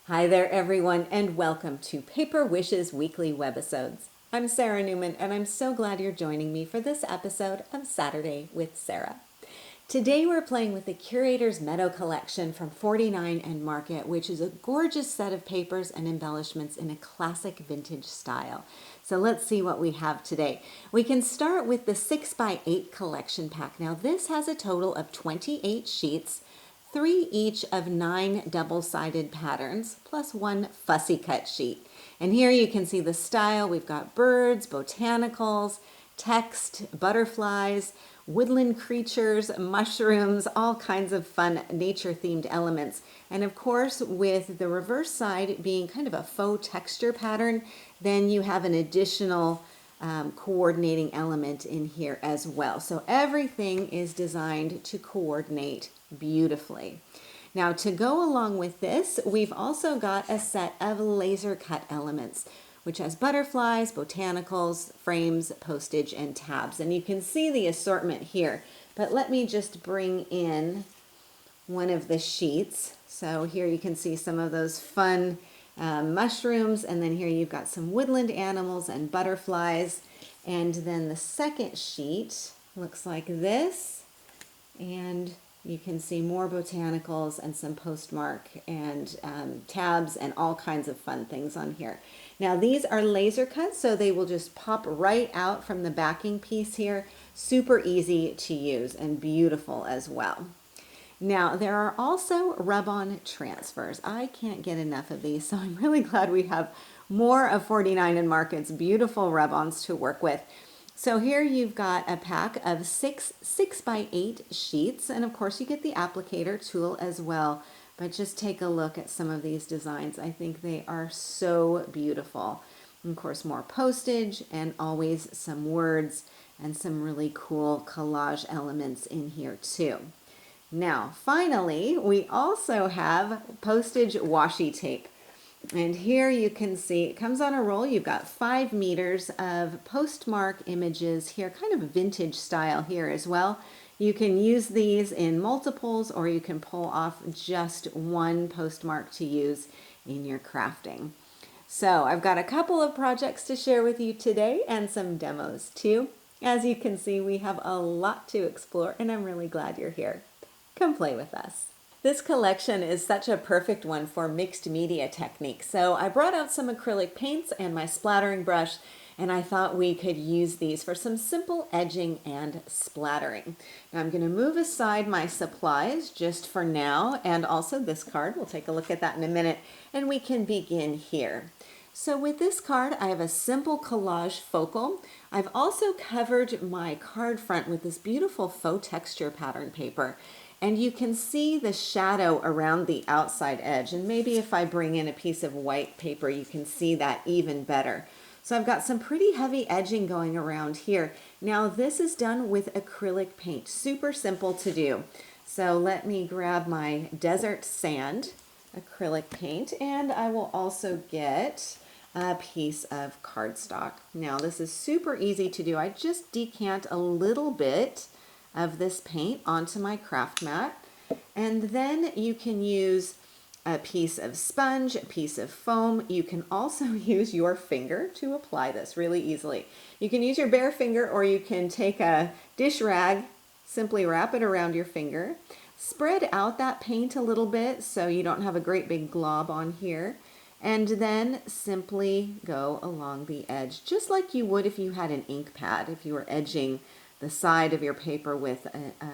Hi there, everyone, and welcome to Paper Wishes Weekly Webisodes. I'm Sara Newman, and I'm so glad you're joining me for this episode of Saturday with Sara. Today we're playing with the Curator's Meadow collection from 49 and Market, which is a gorgeous set of papers and embellishments in a classic vintage style. So let's see what we have today. We can start with the 6x8 collection pack. Now this has a total of 28 sheets, 3 each of 9 double-sided patterns, plus 1 fussy cut sheet. And here you can see the style. We've got birds, botanicals, text, butterflies, woodland creatures, mushrooms, all kinds of fun nature-themed elements. And of course, with the reverse side being kind of a faux texture pattern, then you have an additional coordinating element in here as well. So everything is designed to coordinate beautifully. Now to go along with this, we've also got a set of laser cut elements, which has butterflies, botanicals, frames, postage, and tabs. And you can see the assortment here, but let me just bring in one of the sheets. So here you can see some of those fun mushrooms, and then here you've got some woodland animals and butterflies. And then the second sheet looks like this, and you can see more botanicals and some postmark and tabs and all kinds of fun things on here. Now these are laser cuts, so they will just pop right out from the backing piece here. Super easy to use and beautiful as well. Now there are also rub-on transfers. I can't get enough of these, so I'm really glad we have more of 49 and Market's beautiful rub-ons to work with. So here you've got a pack of 6x8 sheets, and of course you get the applicator tool as well. But just take a look at some of these designs. I think they are so beautiful. And of course more postage and always some words and some really cool collage elements in here too. Now finally we also have postage washi tape. And here you can see it comes on a roll. You've got 5 meters of postmark images here, kind of vintage style here as well. You can use these in multiples, or you can pull off just one postmark to use in your crafting. So I've got a couple of projects to share with you today and some demos too. As you can see, we have a lot to explore, and I'm really glad you're here. Come play with us. This collection is such a perfect one for mixed media techniques. So I brought out some acrylic paints and my splattering brush, and I thought we could use these for some simple edging and splattering. Now I'm going to move aside my supplies just for now, and also this card. We'll take a look at that in a minute, and we can begin here. So with this card, I have a simple collage focal. I've also covered my card front with this beautiful faux texture pattern paper. And you can see the shadow around the outside edge. And maybe if I bring in a piece of white paper, you can see that even better. So I've got some pretty heavy edging going around here. Now this is done with acrylic paint. Super simple to do. So let me grab my desert sand acrylic paint, and I will also get a piece of cardstock. Now this is super easy to do. I just decant a little bit of this paint onto my craft mat, and then you can use a piece of sponge, a piece of foam. You can also use your finger to apply this really easily. You can use your bare finger, or you can take a dish rag, simply wrap it around your finger, spread out that paint a little bit so you don't have a great big glob on here, and then simply go along the edge just like you would if you had an ink pad, if you were edging the side of your paper with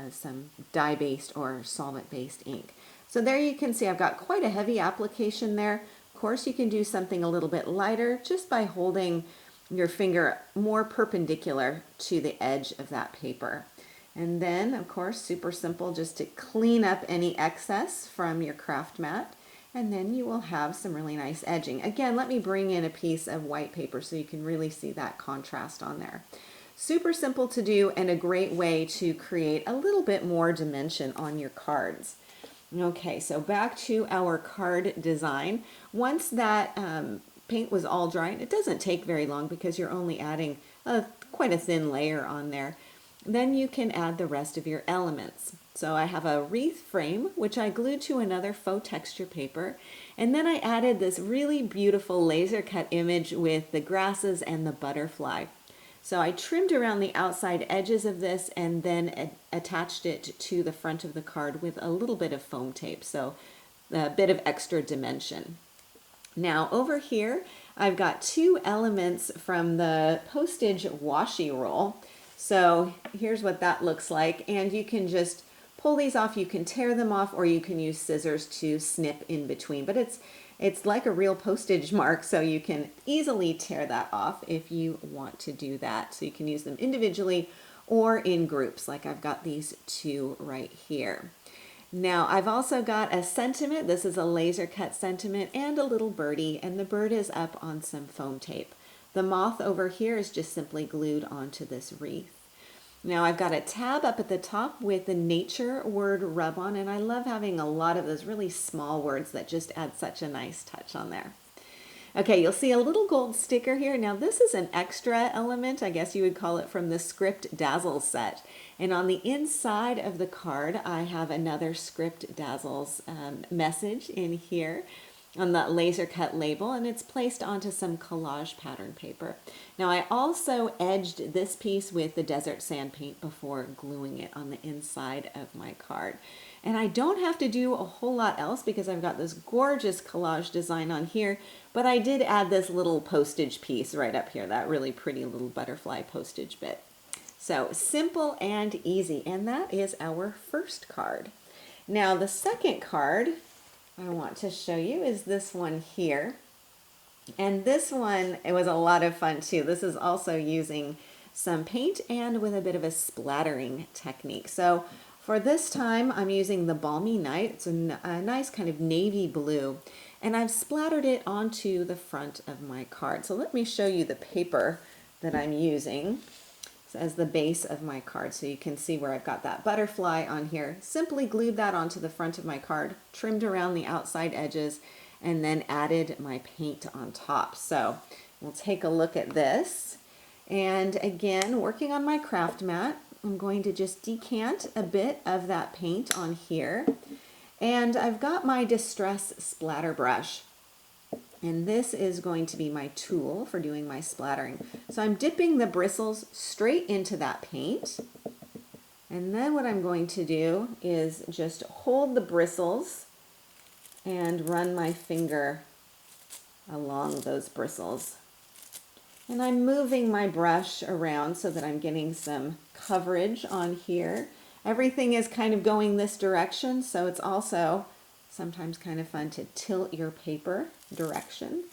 some dye-based or solvent-based ink. So there you can see I've got quite a heavy application there. Of course you can do something a little bit lighter just by holding your finger more perpendicular to the edge of that paper. And then of course super simple just to clean up any excess from your craft mat, and then you will have some really nice edging. Again, let me bring in a piece of white paper so you can really see that contrast on there. Super simple to do and a great way to create a little bit more dimension on your cards. Okay, so back to our card design. Once that paint was all dry, and it doesn't take very long because you're only adding quite a thin layer on there, then you can add the rest of your elements. So I have a wreath frame, which I glued to another faux texture paper. And then I added this really beautiful laser cut image with the grasses and the butterfly. So I trimmed around the outside edges of this and then attached it to the front of the card with a little bit of foam tape, so a bit of extra dimension. Now over here, I've got two elements from the Postage washi roll. So here's what that looks like, and you can just pull these off, you can tear them off, or you can use scissors to snip in between. But it's like a real postage mark, so you can easily tear that off if you want to do that. So you can use them individually or in groups, like I've got these two right here. Now I've also got a sentiment. This is a laser cut sentiment and a little birdie, and the bird is up on some foam tape. The moth over here is just simply glued onto this wreath. Now I've got a tab up at the top with the nature word rub on, and I love having a lot of those really small words that just add such a nice touch on there. Okay, you'll see a little gold sticker here. Now this is an extra element, I guess you would call it, from the Script Dazzles set. And on the inside of the card, I have another Script Dazzles message in here on the laser cut label, and it's placed onto some collage pattern paper. Now I also edged this piece with the desert sand paint before gluing it on the inside of my card. And I don't have to do a whole lot else because I've got this gorgeous collage design on here, but I did add this little postage piece right up here, that really pretty little butterfly postage bit. So simple and easy, and that is our first card. Now the second card I want to show you is this one here. And this one, it was a lot of fun too. This is also using some paint and with a bit of a splattering technique. So for this time, I'm using the Balmy Night. It's a nice kind of navy blue, and I've splattered it onto the front of my card. So let me show you the paper that I'm using as the base of my card, so you can see where I've got that butterfly on here. Simply glued that onto the front of my card, trimmed around the outside edges, and then added my paint on top. So we'll take a look at this. And again, working on my craft mat, I'm going to just decant a bit of that paint on here. And I've got my Distress splatter brush. And this is going to be my tool for doing my splattering. So I'm dipping the bristles straight into that paint. And then what I'm going to do is just hold the bristles and run my finger along those bristles. And I'm moving my brush around so that I'm getting some coverage on here. Everything is kind of going this direction, so it's also sometimes kind of fun to tilt your paper direction,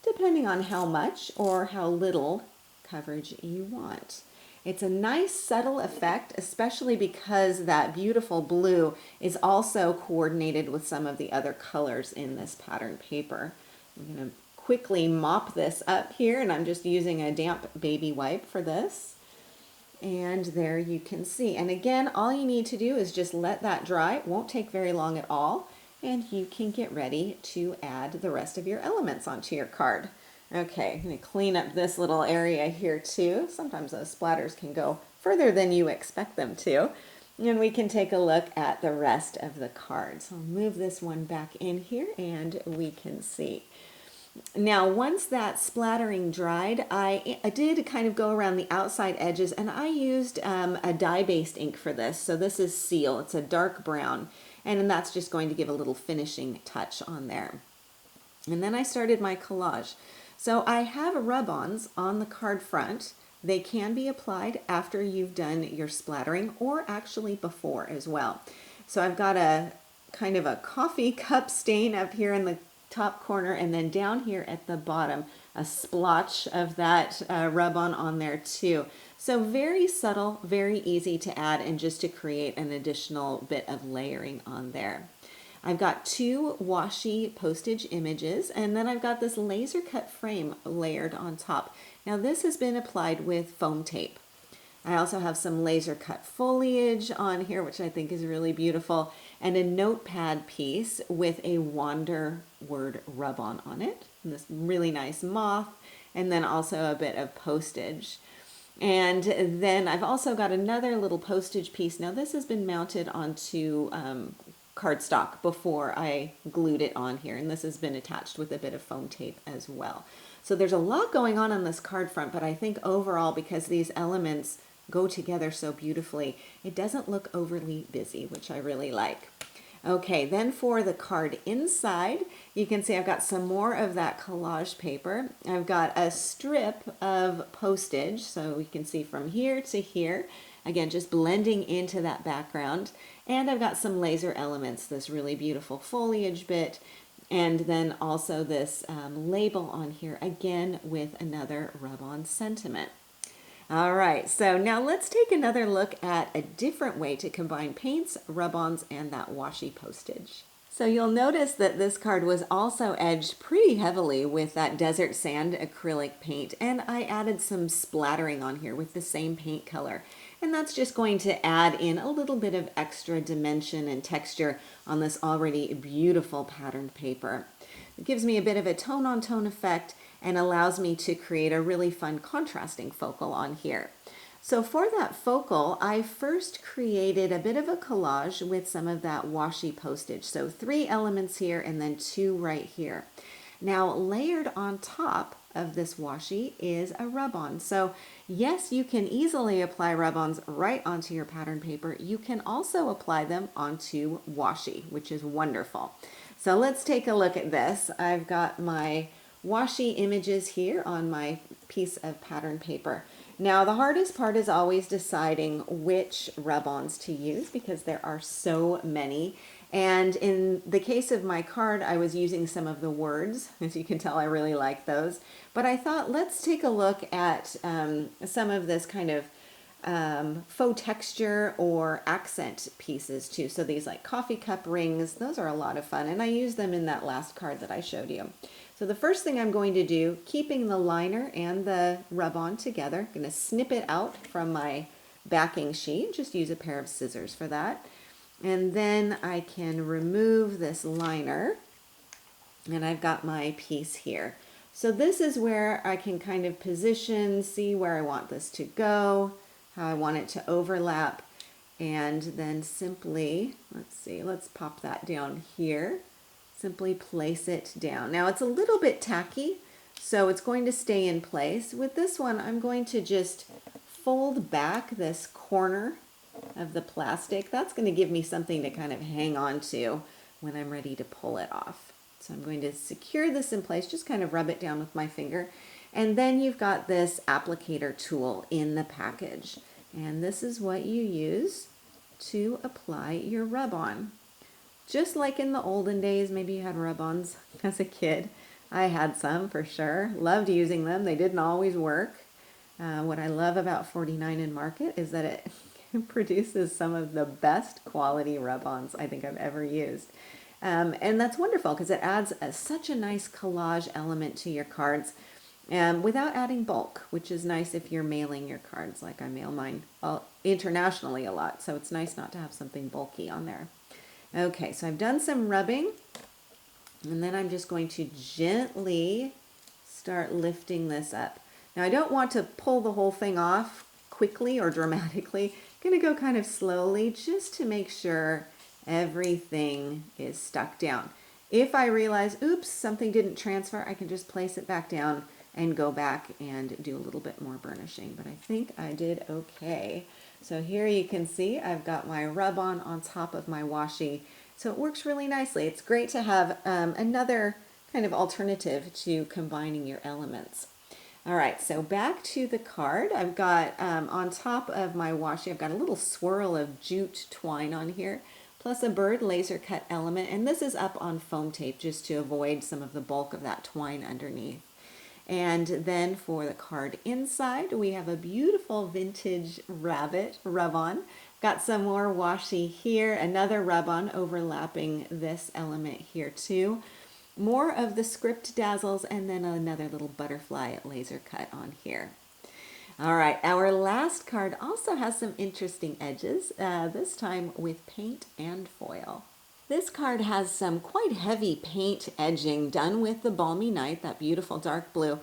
depending on how much or how little coverage you want. It's a nice subtle effect, especially because that beautiful blue is also coordinated with some of the other colors in this pattern paper. I'm going to quickly mop this up here, and I'm just using a damp baby wipe for this. And there you can see. And again, all you need to do is just let that dry. It won't take very long at all. And you can get ready to add the rest of your elements onto your card. Okay, I'm going to clean up this little area here too. Sometimes those splatters can go further than you expect them to. And we can take a look at the rest of the card. So I'll move this one back in here and we can see. Now, once that splattering dried, I did kind of go around the outside edges, and I used a dye-based ink for this. So this is Seal. It's a dark brown, and that's just going to give a little finishing touch on there. And then I started my collage. So I have rub-ons on the card front. They can be applied after you've done your splattering, or actually before as well. So I've got a kind of a coffee cup stain up here in the top corner, and then down here at the bottom a splotch of that rub-on on there too. So very subtle, very easy to add, and just to create an additional bit of layering on there. I've got two washi postage images, and then I've got this laser cut frame layered on top. Now this has been applied with foam tape. I also have some laser cut foliage on here, which I think is really beautiful, and a notepad piece with a Wander word rub-on it. And this really nice moth, and then also a bit of postage. And then I've also got another little postage piece. Now this has been mounted onto cardstock before I glued it on here, and this has been attached with a bit of foam tape as well. So there's a lot going on this card front, but I think overall, because these elements go together so beautifully, it doesn't look overly busy, which I really like. Okay, then for the card inside, you can see I've got some more of that collage paper. I've got a strip of postage, so you can see from here to here. Again, just blending into that background. And I've got some laser elements, this really beautiful foliage bit, and then also this label on here, again with another rub-on sentiment. All right, so now let's take another look at a different way to combine paints, rub-ons, and that washi postage. So you'll notice that this card was also edged pretty heavily with that desert sand acrylic paint, and I added some splattering on here with the same paint color. And that's just going to add in a little bit of extra dimension and texture on this already beautiful patterned paper. It gives me a bit of a tone-on-tone effect and allows me to create a really fun contrasting focal on here. So for that focal, I first created a bit of a collage with some of that washi postage. So 3 elements here and then 2 right here. Now layered on top of this washi is a rub-on. So yes, you can easily apply rub-ons right onto your pattern paper. You can also apply them onto washi, which is wonderful. So let's take a look at this. I've got my washi images here on my piece of pattern paper. Now the hardest part is always deciding which rub-ons to use because there are so many. And in the case of my card, I was using some of the words. As you can tell, I really like those. But I thought, let's take a look at some of this kind of faux texture or accent pieces too. So these like coffee cup rings, those are a lot of fun. And I used them in that last card that I showed you. So the first thing I'm going to do, keeping the liner and the rub-on together, I'm going to snip it out from my backing sheet. Just use a pair of scissors for that. And then I can remove this liner, and I've got my piece here. So this is where I can kind of position, see where I want this to go, how I want it to overlap, and then simply, let's pop that down here. Simply place it down. Now it's a little bit tacky, so it's going to stay in place. With this one, I'm going to just fold back this corner of the plastic. That's going to give me something to kind of hang on to when I'm ready to pull it off. So I'm going to secure this in place, just kind of rub it down with my finger. And then you've got this applicator tool in the package. And this is what you use to apply your rub-on. Just like in the olden days, maybe you had rub-ons as a kid. I had some for sure. Loved using them. They didn't always work. What I love about 49 in Market is that it produces some of the best quality rub-ons I think I've ever used. And that's wonderful because it adds such a nice collage element to your cards without adding bulk, which is nice if you're mailing your cards, like I mail mine internationally a lot. So it's nice not to have something bulky on there. Okay, so I've done some rubbing, and then I'm just going to gently start lifting this up. Now I don't want to pull the whole thing off quickly or dramatically. I'm going to go kind of slowly just to make sure everything is stuck down. If I realize, oops, something didn't transfer, I can just place it back down and go back and do a little bit more burnishing. But I think I did okay. So here you can see I've got my rub-on on top of my washi. So it works really nicely. It's great to have another kind of alternative to combining your elements. All right, so back to the card. I've got on top of my washi, I've got a little swirl of jute twine on here, plus a bird laser cut element. And this is up on foam tape just to avoid some of the bulk of that twine underneath. And then for the card inside, we have a beautiful vintage rabbit rub-on. Got some more washi here, another rub-on overlapping this element here too. More of the script dazzles, and then another little butterfly laser cut on here. All right, our last card also has some interesting edges, this time with paint and foil. This card has some quite heavy paint edging done with the Balmy Night, that beautiful dark blue,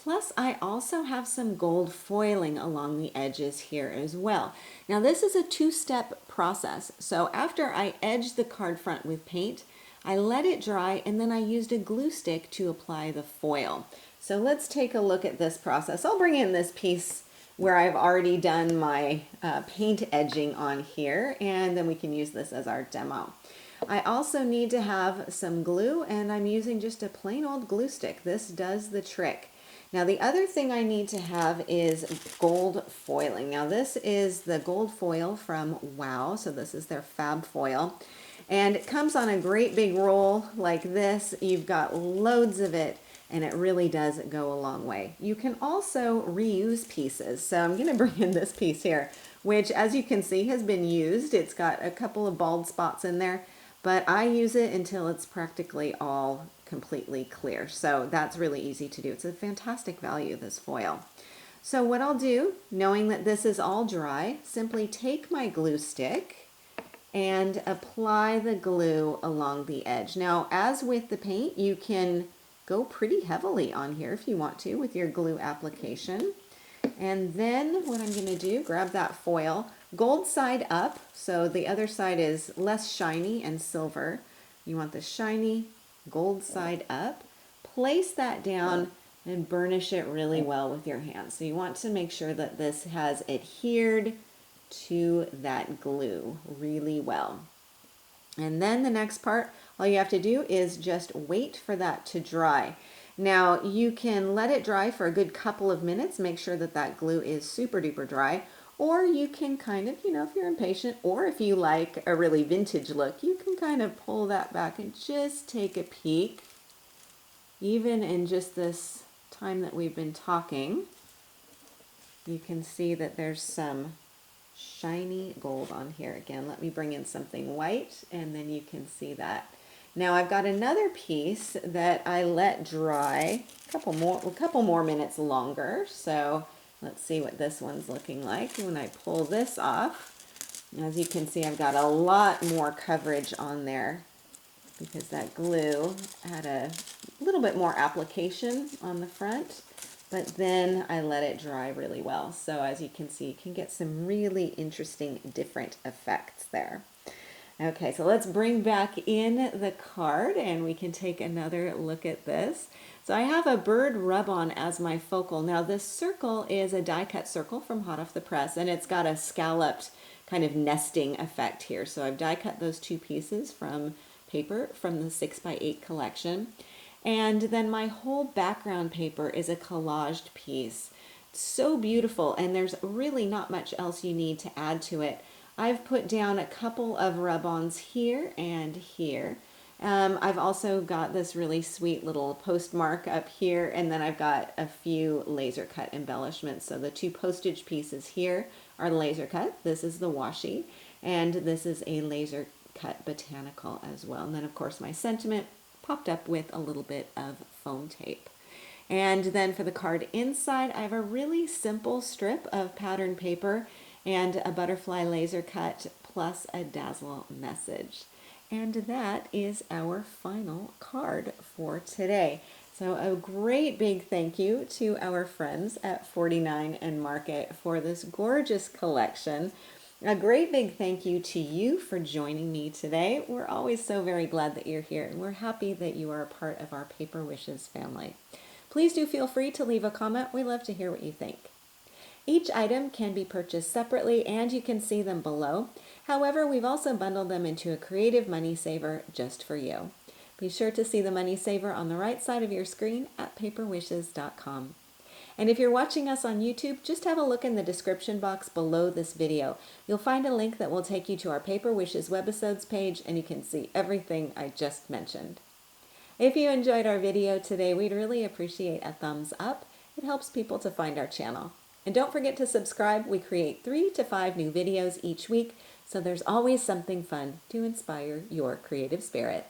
Plus, I also have some gold foiling along the edges here as well. Now, this is a two-step process. So after I edged the card front with paint, I let it dry and then I used a glue stick to apply the foil. So let's take a look at this process. I'll bring in this piece where I've already done my paint edging on here, and then we can use this as our demo. I also need to have some glue, and I'm using just a plain old glue stick. This does the trick. Now the other thing I need to have is gold foiling. Now this is the gold foil from Wow, so this is their fab foil. And it comes on a great big roll like this. You've got loads of it, and it really does go a long way. You can also reuse pieces. So I'm going to bring in this piece here, which as you can see has been used. It's got a couple of bald spots in there, but I use it until it's practically all completely clear. So that's really easy to do. It's a fantastic value, this foil. So what I'll do, knowing that this is all dry, simply take my glue stick and apply the glue along the edge. Now, as with the paint, you can go pretty heavily on here if you want to with your glue application. And then what I'm going to do, grab that foil, gold side up, so the other side is less shiny and silver. You want the shiny gold side up. Place that down and burnish it really well with your hands. So you want to make sure that this has adhered to that glue really well. And then the next part, all you have to do is just wait for that to dry. Now you can let it dry for a good couple of minutes, make sure that that glue is super duper dry, or you can kind of, if you're impatient, or if you like a really vintage look, you can kind of pull that back and just take a peek. Even in just this time that we've been talking, you can see that there's some shiny gold on here. Again, let me bring in something white and then you can see that. Now I've got another piece that I let dry a couple more minutes longer. So let's see what this one's looking like. When I pull this off, as you can see, I've got a lot more coverage on there because that glue had a little bit more application on the front. But then I let it dry really well. So as you can see, you can get some really interesting different effects there. Okay, so let's bring back in the card and we can take another look at this. So I have a bird rub-on as my focal. Now this circle is a die cut circle from hot off the press, and it's got a scalloped kind of nesting effect here. So I've die cut those two pieces from paper from the 6x8 collection. And then my whole background paper is a collaged piece. It's so beautiful, and there's really not much else you need to add to it. I've put down a couple of rub-ons here and here. I've also got this really sweet little postmark up here, and then I've got a few laser cut embellishments. So the two postage pieces here are laser cut. This is the washi, and this is a laser cut botanical as well. And then of course my sentiment popped up with a little bit of foam tape. And then for the card inside, I have a really simple strip of pattern paper and a butterfly laser cut plus a dazzle message. And that is our final card for today. So a great big thank you to our friends at 49 and Market for this gorgeous collection. A great big thank you to you for joining me today. We're always so very glad that you're here, and we're happy that you are a part of our Paper Wishes family. Please do feel free to leave a comment. We love to hear what you think. Each item can be purchased separately, and you can see them below. However, we've also bundled them into a creative money saver just for you. Be sure to see the money saver on the right side of your screen at paperwishes.com. And if you're watching us on YouTube, just have a look in the description box below this video. You'll find a link that will take you to our Paper Wishes webisodes page, and you can see everything I just mentioned. If you enjoyed our video today, we'd really appreciate a thumbs up. It helps people to find our channel. And don't forget to subscribe. We create 3 to 5 new videos each week, so there's always something fun to inspire your creative spirit.